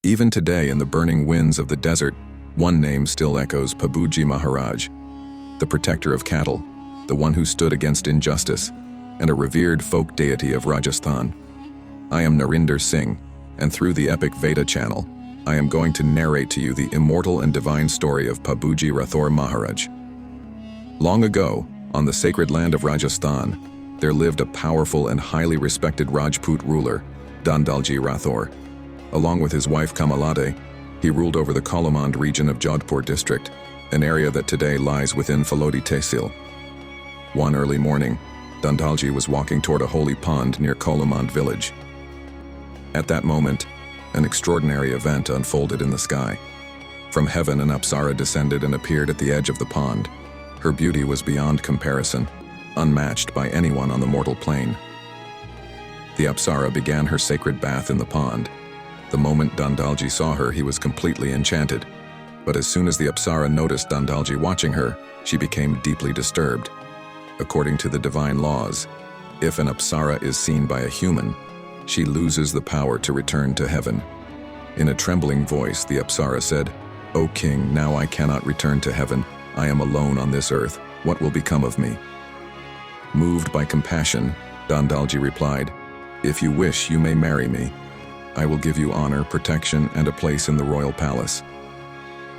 Even today, in the burning winds of the desert, one name still echoes: Pabuji Maharaj, the protector of cattle, the one who stood against injustice, and a revered folk deity of Rajasthan. I am Narinder Singh, and through the epic Veda channel, I am going to narrate to you the immortal and divine story of Pabuji Maharaj. Long ago, on the sacred land of Rajasthan, there lived a powerful and highly respected Rajput ruler, Pabuji Rathore. Along with his wife Kamalade, he ruled over the Kolomand region of Jodhpur district, an area that today lies within Falodi Tehsil. One early morning, Pabuji was walking toward a holy pond near Kolomand village. At that moment, an extraordinary event unfolded in the sky. From heaven, an Apsara descended and appeared at the edge of the pond. Her beauty was beyond comparison, unmatched by anyone on the mortal plane. The Apsara began her sacred bath in the pond. The moment Pabuji saw her, he was completely enchanted. But as soon as the Apsara noticed Pabuji watching her, she became deeply disturbed. According to the divine laws, if an Apsara is seen by a human, she loses the power to return to heaven. In a trembling voice, the Apsara said, "O king, now I cannot return to heaven. I am alone on this earth. What will become of me?" Moved by compassion, Pabuji replied, "If you wish, you may marry me. I will give you honor, protection, and a place in the royal palace."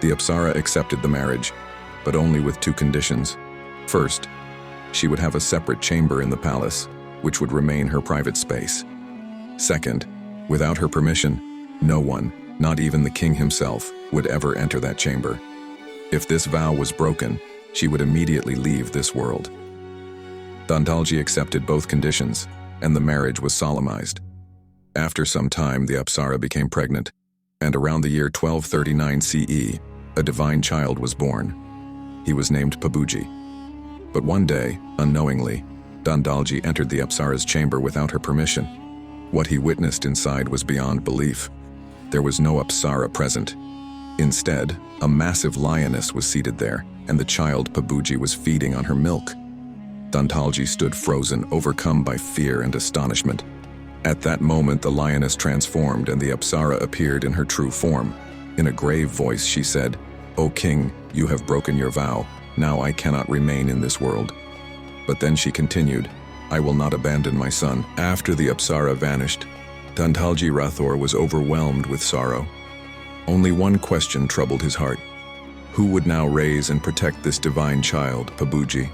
The Apsara accepted the marriage, but only with two conditions. First, she would have a separate chamber in the palace, which would remain her private space. Second, without her permission, no one, not even the king himself, would ever enter that chamber. If this vow was broken, she would immediately leave this world. Pabuji accepted both conditions, and the marriage was solemnized. After some time, the Apsara became pregnant, and around the year 1239 CE, a divine child was born. He was named Pabuji. But one day, unknowingly, Pabuji entered the Apsara's chamber without her permission. What he witnessed inside was beyond belief. There was no Apsara present. Instead, a massive lioness was seated there, and the child Pabuji was feeding on her milk. Pabuji stood frozen, overcome by fear and astonishment. At that moment, the lioness transformed, and the Apsara appeared in her true form. In a grave voice, she said, "O king, you have broken your vow. Now I cannot remain in this world." But then she continued, "I will not abandon my son." After the Apsara vanished, Pabuji Rathore was overwhelmed with sorrow. Only one question troubled his heart. Who would now raise and protect this divine child, Pabuji?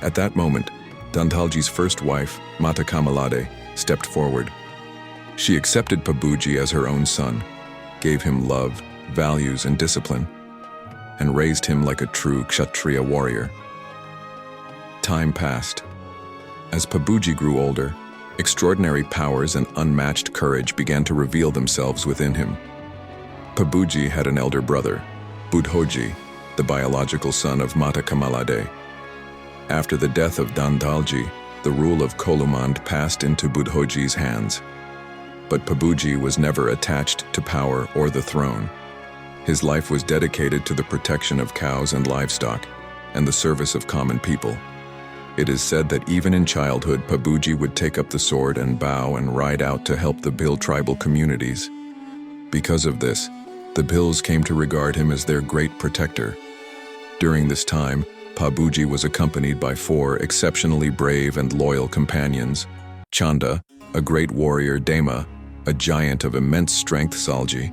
At that moment, Pabuji's first wife, Mata Kamalade, stepped forward. She accepted Pabuji as her own son, gave him love, values, and discipline, and raised him like a true Kshatriya warrior. Time passed. As Pabuji grew older, extraordinary powers and unmatched courage began to reveal themselves within him. Pabuji had an elder brother, Budhoji, the biological son of Mata Kamalade. After the death of Pabuji, the rule of Kolomand passed into Budhoji's hands. But Pabuji was never attached to power or the throne. His life was dedicated to the protection of cows and livestock, and the service of common people. It is said that even in childhood, Pabuji would take up the sword and bow and ride out to help the Bhil tribal communities. Because of this, the Bhils came to regard him as their great protector. During this time, Pabuji was accompanied by 4 exceptionally brave and loyal companions: Chanda, a great warrior; Dema, a giant of immense strength; Salji,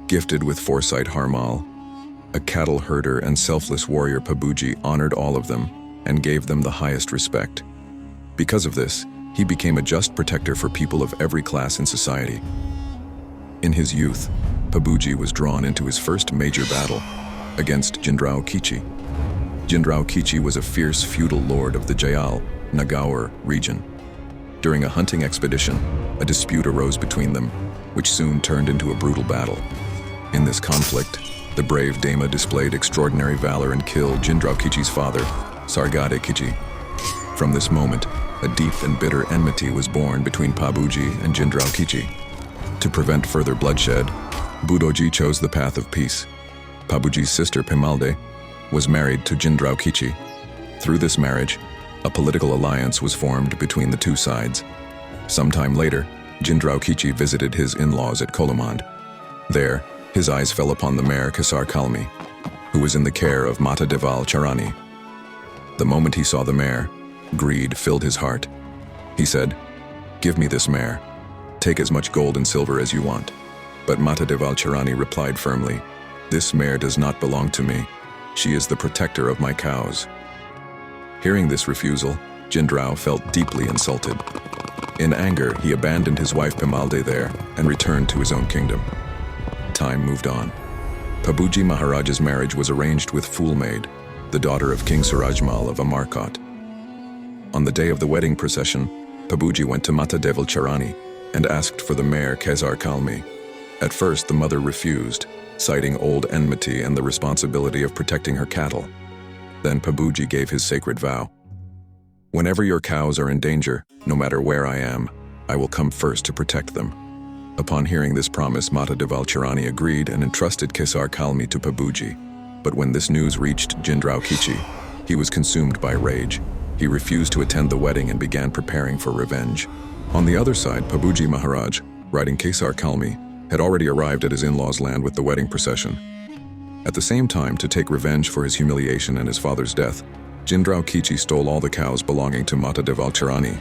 gifted with foresight; Harmal, a cattle herder and selfless warrior. Pabuji honored all of them and gave them the highest respect. Because of this, he became a just protector for people of every class in society. In his youth, Pabuji was drawn into his first major battle against Jindrao Kichi. Jindrao Kichi was a fierce feudal lord of the Jayal, Nagaur region. During a hunting expedition, a dispute arose between them, which soon turned into a brutal battle. In this conflict, the brave Dema displayed extraordinary valor and killed Jindrao Kichi's father, Sargade Kichi. From this moment, a deep and bitter enmity was born between Pabuji and Jindrao Kichi. To prevent further bloodshed, Budhoji chose the path of peace. Pabuji's sister Pimalde was married to Jindrao Kichi. Through this marriage, a political alliance was formed between the two sides. Sometime later, Jindrao Kichi visited his in-laws at Kolomand. There, his eyes fell upon the mare Kesar Kalmi, who was in the care of Mata Deval Charani. The moment he saw the mare, greed filled his heart. He said, "Give me this mare. Take as much gold and silver as you want." But Mata Deval Charani replied firmly, "This mare does not belong to me. She is the protector of my cows." Hearing this refusal, Jindrao felt deeply insulted. In anger, he abandoned his wife Pimalde there and returned to his own kingdom. Time moved on. Pabuji Maharaj's marriage was arranged with Fool Maid, the daughter of King Surajmal of Amarkot. On the day of the wedding procession, Pabuji went to Mata Deval Charani and asked for the mare Kesar Kalmi. At first, the mother refused, citing old enmity and the responsibility of protecting her cattle. Then Pabuji gave his sacred vow. "Whenever your cows are in danger, no matter where I am, I will come first to protect them." Upon hearing this promise, Mata Deval Charani agreed and entrusted Kesar Kalmi to Pabuji. But when this news reached Jindrao Kichi, he was consumed by rage. He refused to attend the wedding and began preparing for revenge. On the other side, Pabuji Maharaj, riding Kesar Kalmi, had already arrived at his in-laws' land with the wedding procession. At the same time, to take revenge for his humiliation and his father's death, Jindrao Kichi stole all the cows belonging to Mata Deval Charani.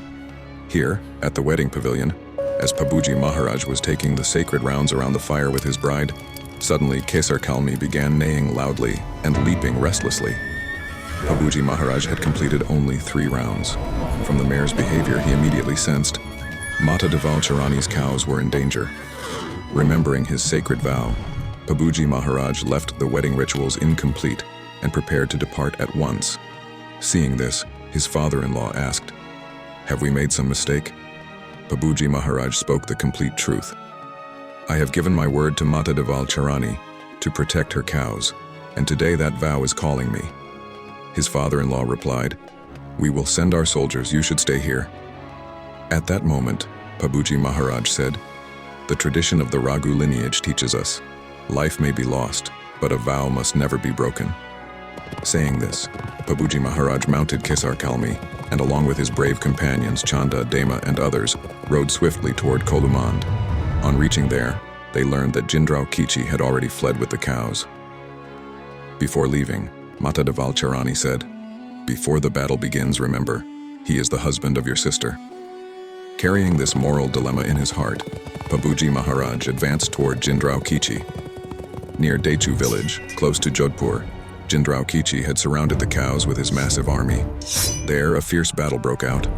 Here, at the wedding pavilion, as Pabuji Maharaj was taking the sacred rounds around the fire with his bride, suddenly Kesar Kalmi began neighing loudly and leaping restlessly. Pabuji Maharaj had completed only 3 rounds. From the mare's behavior, he immediately sensed Mata Deval Charani's cows were in danger. Remembering his sacred vow, Pabuji Maharaj left the wedding rituals incomplete and prepared to depart at once. Seeing this, his father-in-law asked, "Have we made some mistake?" Pabuji Maharaj spoke the complete truth. "I have given my word to Mata Deval Charani to protect her cows, and today that vow is calling me." His father-in-law replied, "We will send our soldiers, you should stay here." At that moment, Pabuji Maharaj said, "The tradition of the Raghu lineage teaches us, life may be lost, but a vow must never be broken." Saying this, Pabuji Maharaj mounted Kesar Kalmi, and along with his brave companions Chanda, Dema, and others, rode swiftly toward Kolumand. On reaching there, they learned that Jindrao Kichi had already fled with the cows. Before leaving, Mata Deval Charani said, "Before the battle begins, remember, he is the husband of your sister." Carrying this moral dilemma in his heart, Pabuji Maharaj advanced toward Jindrao Kichi. Near Deity village, close to Jodhpur, Jindrao Kichi had surrounded the cows with his massive army. There, a fierce battle broke out.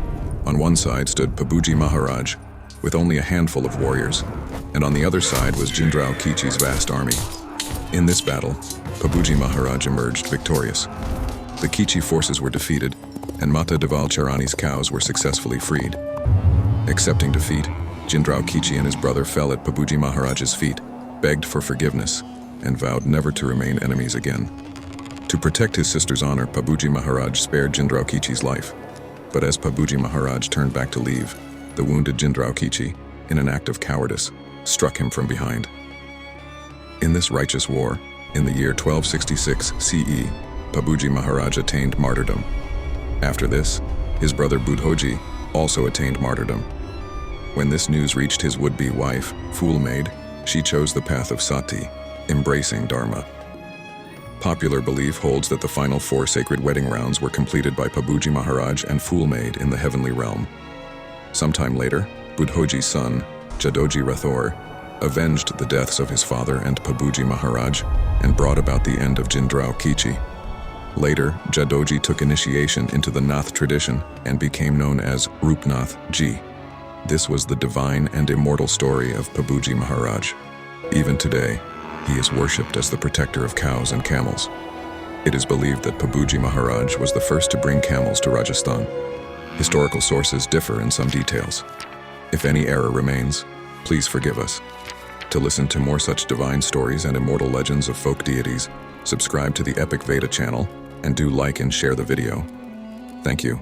On one side stood Pabuji Maharaj, with only a handful of warriors, and on the other side was Jindrao Kichi's vast army. In this battle, Pabuji Maharaj emerged victorious. The Kichi forces were defeated, and Mata Deval Charani's cows were successfully freed. Accepting defeat, Jindrao Kichi and his brother fell at Pabuji Maharaj's feet, begged for forgiveness, and vowed never to remain enemies again. To protect his sister's honor, Pabuji Maharaj spared Jindrao Kichi's life. But as Pabuji Maharaj turned back to leave, the wounded Jindrao Kichi, in an act of cowardice, struck him from behind. In this righteous war, in the year 1266 CE, Pabuji Maharaj attained martyrdom. After this, his brother Budhoji also attained martyrdom. When this news reached his would-be wife, Fool Maid, she chose the path of Sati, embracing Dharma. Popular belief holds that the final 4 sacred wedding rounds were completed by Pabuji Maharaj and Fool Maid in the heavenly realm. Sometime later, Budhoji's son, Jadoji Rathore, avenged the deaths of his father and Pabuji Maharaj and brought about the end of Jindrao Kichi. Later, Jadoji took initiation into the Nath tradition and became known as Rupnath Ji. This was the divine and immortal story of Pabuji Maharaj. Even today, he is worshipped as the protector of cows and camels. It is believed that Pabuji Maharaj was the first to bring camels to Rajasthan. Historical sources differ in some details. If any error remains, please forgive us. To listen to more such divine stories and immortal legends of folk deities, subscribe to the Epic Veda channel and do like and share the video. Thank you.